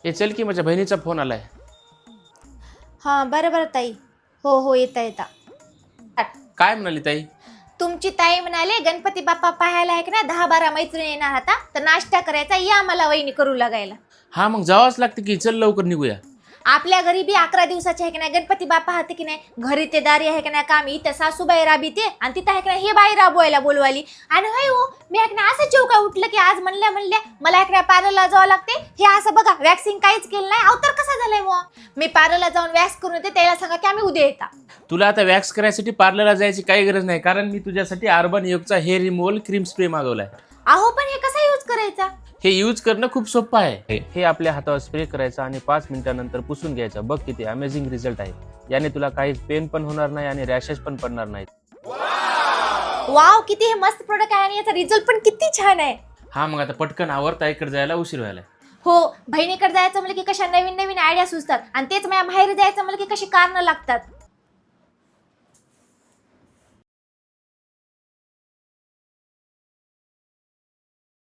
हे चल की माझ्या बहिणीचा फोन आलाय. हां बरं बरं ताई. हो हो येता येता. काय म्हणाली ताई? तुमची ताई म्हणाले गणपती बाप्पा पाहायला आहे की ना 10-12 मैत्रिणी येणार आता तर नाश्ता करायचा या मला वहिनी करू लागायला. हा मग जावंच लागतं की, चल लवकर निघूया. आपल्या घरी बी 11 दिवसाचे आहे की नाही गणपती बाप्पा हाते की नाही घरी ते दारी आहे की नाही कामी इथं सासूबाई राबीते आणि तिथं आहे की नाही हे बाई राबवायला बोलवाली आणि होय हो मी आहे की नाही असं जेव का उठलं की आज म्हणल्या मला आहे की नाही पार्लरला जावं लागते हे असं बघा वॅक्सिंग काहीच केलं नाही अवतर कसा झालाय मग मी पार्लरला जाऊन वॅक्स करून येते त्याला सांगा की आम्ही उद्या येता. तुला आता वॅक्स करायसाठी पार्लरला जायची काही गरज नाही, कारण मी तुझ्यासाठी अर्बन योगचा हेअर रिमूव्हल क्रीम स्प्रे मागवलाय. अहो पण हे कसा यूज करायचा. हे यूज करणं खूप सोपं आहे. हे आपल्या हातावर स्प्रे करायचं आणि 5 मिनिटांनंतर पुसून घ्यायचं. बघ किती अमेझिंग रिझल्ट आहे. याने तुला काही पेन पण होणार नाही आणि रॅशेस पण पडणार नाहीत. वाव किती हे मस्त प्रोडक्ट आहे आणि याचा रिझल्ट पण किती छान आहे. हा मग आता पटकन आवर, ताईकडे जायला उशीर व्हायला. हो बहिणीकडे जायचं म्हणलं की कशा नवीन नवीन आयडिया सुचतात आणि तेच माझ्या माहेरी जायचं म्हणलं की कशी कारणं लागतात.